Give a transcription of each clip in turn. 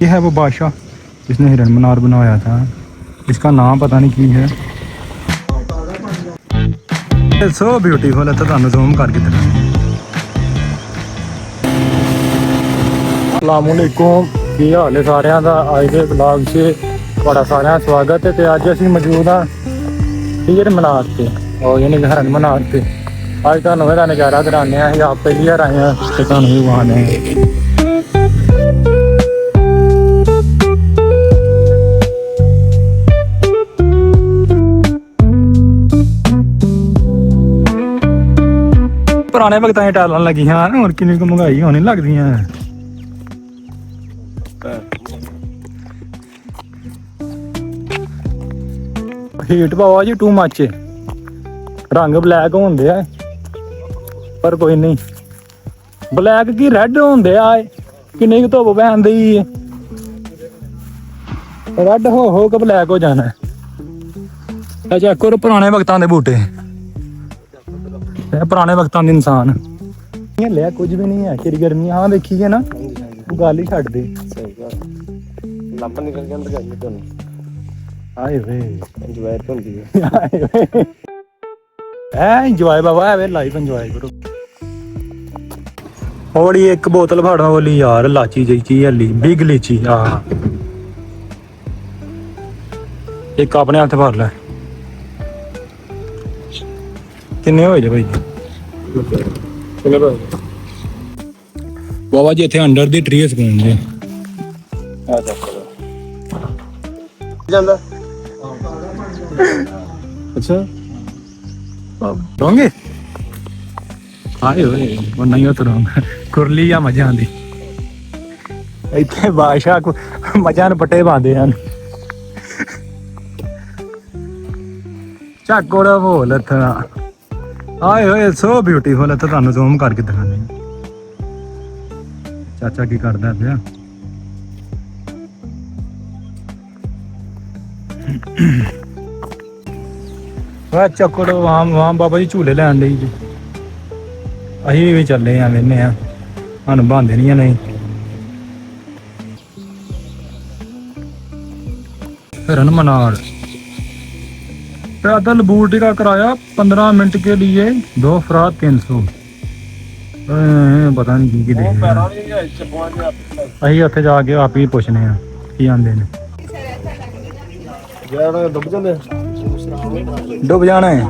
ये है वो बादशाह जिसने हिरन मनार बनवाया था। इसका नाम पता नहीं की है। सो ब्यूटीफुल है तो ਤੁਹਾਨੂੰ ਜ਼ੂਮ ਕਰਕੇ ਦਿਖਾਉਂਦਾ। अस्सलाम वालेकुम, ਕੀ ਹਾਲ ਹੈ ਸਾਰਿਆਂ ਦਾ। ਅੱਜ ਦੇ ਵਲੌਗ 'ਚ ਤੁਹਾਡਾ ਸਾਰਿਆਂ ਦਾ ਸਵਾਗਤ ਹੈ। ਤੇ ਅੱਜ ਅਸੀਂ ਮੌਜੂਦ ਹਾਂ ਹੀਰ ਮਨਾਰ ਤੇ ਔਰ ਯਾਨੀ ਹਿਰਨ ਮਨਾਰ ਤੇ। ਅੱਜ ਤੁਹਾਨੂੰ ਇਹਦਾ ਨਜ਼ਾਰਾ ਕਰਾਉਂਦੇ ਹਾਂ। ਅਸੀਂ ਆਪ ਪਹਿਲੀ ਵਾਰ ਆਏ ਹਾਂ ਤੇ ਤੁਹਾਨੂੰ ਵੀ ਵਿਖਾਉਂਦੇ ਹਾਂ। ਪੁਰਾਣੇ ਵਕਤਾਂ ਦੀਆਂ ਟਾਲਾਂ ਲੱਗੀਆਂ ਹੁਣ ਕਿੰਨੀ ਕੁ ਮਹਿੰਗਾਈ ਹੋਣੀ ਲੱਗਦੀਆਂ। ਹੀਟ ਪਾਵਾ ਜੀ ਟੂ ਮੱਚ, ਰੰਗ ਬਲੈਕ ਹੁੰਦੇ ਆ ਪਰ ਕੋਈ ਨਹੀਂ। ਬਲੈਕ ਕੀ ਰੈੱਡ ਹੁੰਦੇ ਆ। ਕਿੰਨੀ ਕੁ ਧੁੱਪ ਪੈਂਦੀ ਰੈੱਡ ਹੋ ਕੇ ਬਲੈਕ ਹੋ ਜਾਣਾ। ਚੈੱਕ ਕਰੋ ਪੁਰਾਣੇ ਵਕਤਾਂ ਦੇ ਬੂਟੇ, ਪੁਰਾਣੇ ਵਕਤਾਂ ਦੇ ਇਨਸਾਨ। ਲਿਆ ਕੁਝ ਵੀ ਨਹੀਂ ਹੈ ਕਿਹੜੀ ਗਰਮੀ। ਹਾਂ ਦੇਖੀਏ ਨਾ ਗੱਲ ਹੀ ਛੱਡ ਦੇ। ਲੱਪ ਨਿਕਲ ਕੇ ਅੰਦਰ ਗਈ ਤੁਹਾਨੂੰ। ਆਏ ਵੇ ਇੰਜੋਏ ਹੁੰਦੀ ਹੈ। ਆਏ ਵੇ ਐ ਇੰਜੋਏ ਬਾਬਾ ਐ ਵੇ ਲਾਈਫ ਇੰਜੋਏ ਕਰੋ। ਹੋਲੀ ਇੱਕ ਬੋਤਲ ਫੜਾ ਹੋਲੀ ਯਾਰ ਲਾਚੀ ਜਿਹੀ ਚੀਜ਼ ਹਲੀ ਬਿਗ ਲੀਚੀ। ਆ ਇੱਕ ਆਪਣੇ ਹੱਥ ਭਰ ਲੈ। ਕਿੰਨੇ ਹੋਏ ਜੇ ਭਾਈ? ਬਾਬਾ ਜੀ ਇੱਥੇ ਅੰਡਰ ਦੀ ਟਰੀ ਸਕੂਨ ਜੀ। ਆ ਚੱਕੋ ਜਾਂਦਾ। ਅੱਛਾ ਰੋਂਗੇ ਆਏ ਹੋਏ ਉਹ ਨਹੀਂ ਉਤਰੋਂ ਕੁਰਲੀ ਆ ਮੱਝਾਂ ਦੀ। ਇੱਥੇ ਬਾਦਸ਼ਾਹ ਕੋ ਮੱਝਾਂ ਨੂੰ ਪੱਟੇ ਪਾਉਂਦੇ ਹਨ। ਚੱਕੋੜ ਭੋਲ ਇੱਥੇ ਆਏ ਹੋਏ ਸੋ ਬਿਊਟੀਫੁਲ। ਇੱਥੇ ਤੁਹਾਨੂੰ ਜ਼ੂਮ ਕਰਕੇ ਦਿਖਾਉਂਦੇ। ਚਾਚਾ ਕੀ ਕਰਦਾ ਪਿਆ? ਵਾ ਚੱਕੜ ਵਾਂ ਬਾਬਾ ਜੀ ਝੂਲੇ ਲੈਣ ਲਈ ਜੀ। ਅਸੀਂ ਵੀ ਚੱਲੇ ਆ ਵੇਨੇ ਆ ਸਾਨੂੰ ਬੰਦੇ ਨਹੀਂ ਨਹੀਂ। हिरन मनार पैदल बूट का किराया 15 मिनट के लिए 2 अफराद 300। पता नहीं की ਅਸੀਂ ਉੱਥੇ ਜਾ ਕੇ ਆਪ ਹੀ ਪੁੱਛਨੇ ਆ ਕੀ ਆਂਦੇ ਨੇ। ਡੁੱਬ ਜਾਂਦੇ ਡੁੱਬ ਜਾਣਾ ਹੈ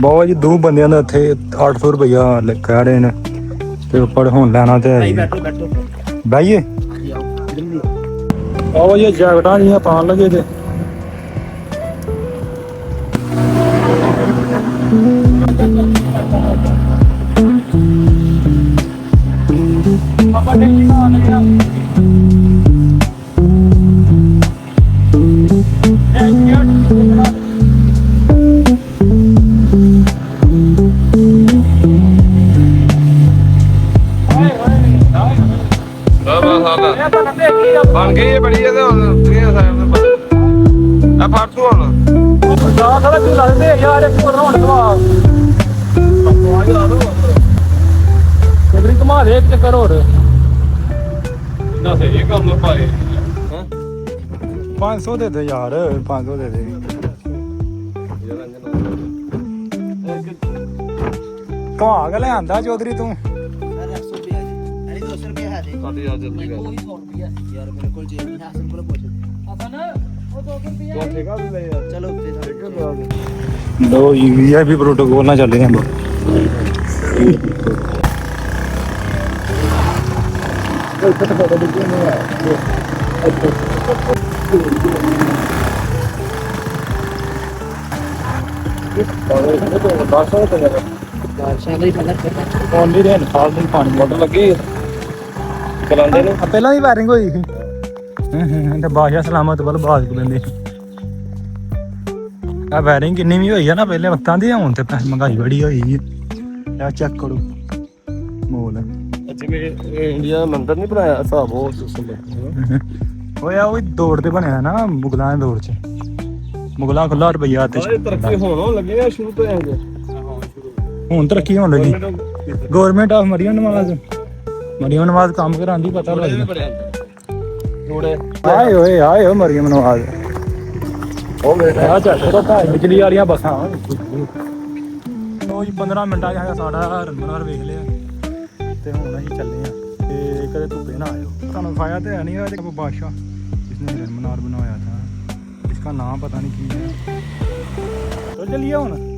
ਬਾਬਾ ਜੀ। 2 ਬੰਦਿਆਂ ਦਾ ਇੱਥੇ 800 ਰੁਪਇਆ ਕਹਿ ਰਹੇ ਨੇ ਤੇ ਉੱਪਰ ਹੁਣ ਲੈਣਾ ਤੇ ਹੈ। ਬਹਿਈਏ ਬਾਬਾ ਜੀ ਜੈਕਟਾਂ ਜੀਆਂ ਪਾਉਣ ਲੱਗੇ ਤੇ ਬਾਬਾ ਟੈਕਸੀ ਆ ਲੱਗਿਆ। ਬਣ ਗਈ ਹੈ ਬੜੀ ਇਹਦੇ ਹੁਣ ਆ ਫੜ ਤੂੰ ਹੁਣ ਸਾਰਾ ਤੂੰ ਲੱਗਦੇ ਯਾਰ ਇੱਕ ਹੋਰ ਹੋਣ ਦਵਾ ਕਿਧਰੀ ਘੁਮਾ ਦੇ ਇੱਕ ਚੱਕਰ ਹੋਰ ਨਾ ਸਹੀ ਕੰਮ ਪਾਏ। 500 ਦੇ ਦੇ ਯਾਰ 500 ਦੇ ਦੇ। ਘੁਮਾ ਕੇ ਲਿਆਂਦਾ ਚੌਧਰੀ ਤੂੰ। ਸਾਡੀ ਆ ਜਲਦੀ ਗੱਲ ਠੇਕਾ ਵੀ ਲੈ ਯਾਰ। ਚਲੋ ਲੋ ਵੀਆਈਪੀ ਪ੍ਰੋਟੋਕੋਲ ਨਾਲ ਚੱਲੇ ਆਂ। ਪਾਣੀ ਦੇ ਨਾਲ ਦੀ ਪਾਣੀ ਬੋਤਲ ਲੱਗੀ ਕਰਾਂਦੇ ਨੇ ਪਹਿਲਾਂ ਹੀ ਵਾਇਰਿੰਗ ਹੋਈ ਸੀ। ਤੇ ਬਾਦਸ਼ਾਹ ਸਲਾਮਤ ਵੱਲ ਬਾਜ਼ ਕੋ ਲੈਂਦੇ ਆ। ਵਾਇਰਿੰਗ ਕਿੰਨੀ ਵੀ ਹੋਈ ਆ ਨਾ ਪਹਿਲੇ ਵਕਤਾਂ ਦੀ। ਹੁਣ ਤੇ ਮਹਿੰਗਾਈ ਬੜੀ ਹੋਈ ਹੈ। ਆ ਚੈੱਕ ਕਰੋ ਮੋਲ। ਜਿਵੇਂ ਇੰਡੀਆ ਦਾ ਮੰਦਰ ਨਹੀਂ ਬਣਾਇਆ ਹਿਸਾਬ ਉਹ ਸਿਸਟਮ ਓਏ ਆ ਉਹ ਦੌੜ ਤੇ ਬਣਿਆ ਨਾ ਮੁਗਲਾਂ ਦੇ ਦੌਰ ਚ। ਮੁਗਲਾਂ ਖੁੱਲਾ ਰੁਪਈਆ ਤੇ ਤਰੱਕੀ ਹੋਣ ਲੱਗੀ ਆ ਸ਼ੁਰੂ ਤੋਂ ਹੁਣ ਤਰੱਕੀ ਹੋਣ ਲੱਗੀ। ਗਵਰਨਮੈਂਟ ਆਫ ਮਰੀਅਮ ਨਵਾਜ਼ ਮਰੀਮ ਨਵਾਜ਼ ਕੰਮ ਕਰਾਂਦੀ ਪਤਾ ਲੱਗਦਾ ਜੋੜੇ ਆਏ ਓਏ ਮਰੀਮ ਨਵਾਜ਼ ਉਹ ਮੇਰਾ ਚੱਲ ਤਾਂ ਬਿਜਲੀ ਵਾਲੀਆਂ ਬੱਸਾਂ ਉਹ 15 ਮਿੰਟਾਂ 'ਚ ਹੈਗਾ ਸਾਡਾ ਰਨਮਨਾਰ ਵੇਖ ਲਿਆ ਤੇ ਹੁਣ ਅਸੀਂ ਚੱਲੇ ਆ ਤੇ ਕਦੇ ਧੁੱਪੇ ਨਾ ਆਇਓ ਤੁਹਾਨੂੰ ਫਾਇਆ ਤੇ ਹੈ ਨਹੀਂ ਹੋਇਆ ਤੇ ਬਾਦਸ਼ਾਹ ਜਿਸਨੇ रनमनार बनाया था इसका नाम पता नहीं की है तो चलिए ਹੁਣ